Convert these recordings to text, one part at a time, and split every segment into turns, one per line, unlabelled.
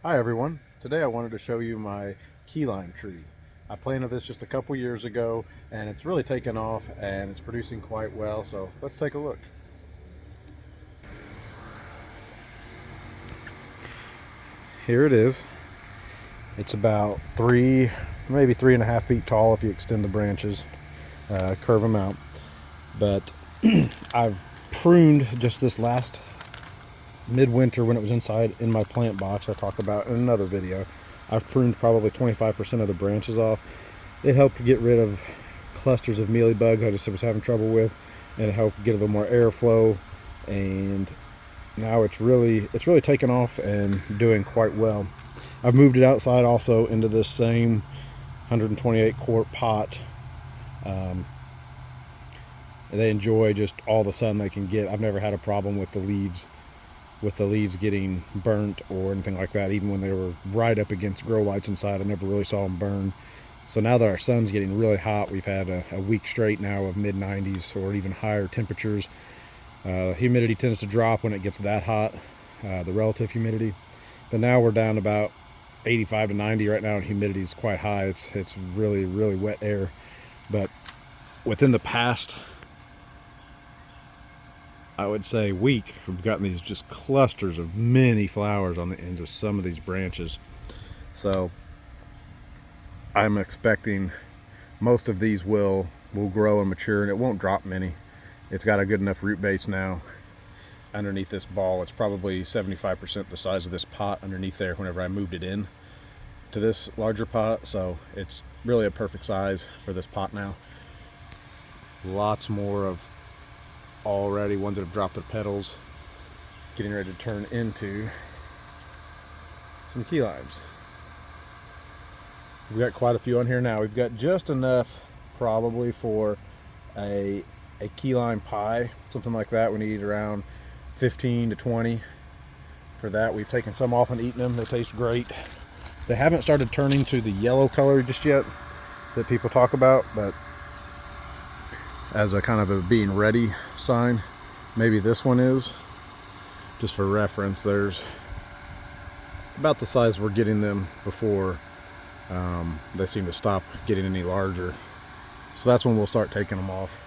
Hi everyone. Today I wanted to show you my key lime tree. I planted this just a couple years ago and it's really taken off and it's producing quite well, so let's take a look. Here it is. It's about maybe 3.5 feet tall if you extend the branches, curve them out. But I've pruned just this last midwinter when it was inside in my plant box. I talk about in another video. I've pruned probably 25% of the branches off. It helped get rid of clusters of mealybugs I just was having trouble with, and it helped get a little more airflow. And now it's really taken off and doing quite well. I've moved it outside also into this same 128 quart pot. They enjoy just all the sun they can get. I've never had a problem with the leaves getting burnt or anything like that. Even when they were right up against grow lights inside, I never really saw them burn. So now that our sun's getting really hot, we've had a week straight now of mid-90s or even higher temperatures. Humidity tends to drop when it gets that hot, the relative humidity. But now we're down about 85 to 90 right now, and humidity is quite high. It's really, really wet air. But within the past, I would say, week, we've gotten these just clusters of many flowers on the ends of some of these branches. So I'm expecting most of these will grow and mature, and it won't drop many. It's got a good enough root base now underneath this ball. It's probably 75% the size of this pot underneath there whenever I moved it in to this larger pot, so it's really a perfect size for this pot now. Lots more of already ones that have dropped their petals, getting ready to turn into some key limes. We've got quite a few on here now. We've got just enough probably for a key lime pie, something like that. We need around 15 to 20 for that. We've taken some off and eaten them. They taste great. They haven't started turning to the yellow color just yet that people talk about, but as a kind of a being ready sign, maybe this one is. Just for reference, there's about the size we're getting them before they seem to stop getting any larger. So that's when we'll start taking them off.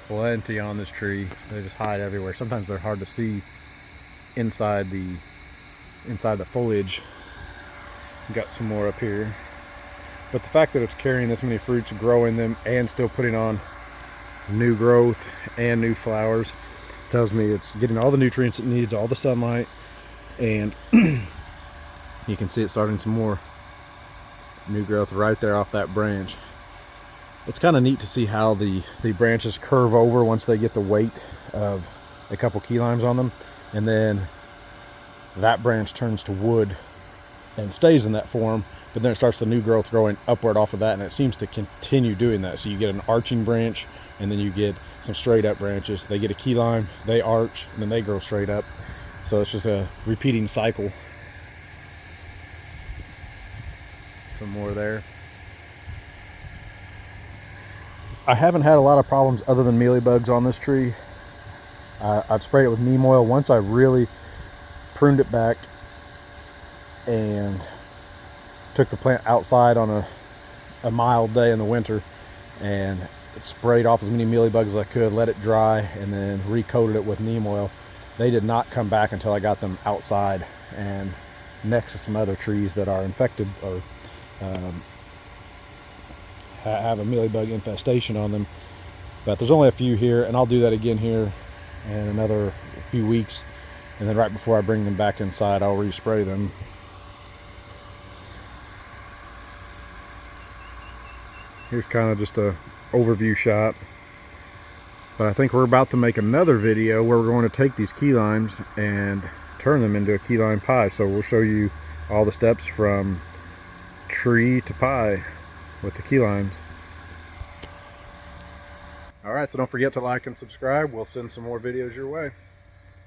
Plenty on this tree. They just hide everywhere. Sometimes they're hard to see inside the foliage. Got some more up here. But the fact that it's carrying this many fruits, growing them, and still putting on new growth and new flowers tells me it's getting all the nutrients it needs, all the sunlight, and you can see it starting some more new growth right there off that branch. It's kind of neat to see how the branches curve over once they get the weight of a couple key limes on them, and then that branch turns to wood and stays in that form, but then it starts the new growth growing upward off of that, and it seems to continue doing that. So you get an arching branch, and then you get some straight up branches. They get a key lime, they arch, and then they grow straight up. So it's just a repeating cycle. Some more there. I haven't had a lot of problems other than mealybugs on this tree. I've sprayed it with neem oil. Once I really pruned it back and took the plant outside on a mild day in the winter and sprayed off as many mealybugs as I could, let it dry, and then recoated it with neem oil. They did not come back until I got them outside and next to some other trees that are infected or have a mealybug infestation on them. But there's only a few here, and I'll do that again here in another few weeks, and then right before I bring them back inside, I'll respray them. Here's kind of just a overview shot, but I think we're about to make another video where we're going to take these key limes and turn them into a key lime pie. So we'll show you all the steps from tree to pie with the key limes. All right, so don't forget to like and subscribe. We'll send some more videos your way.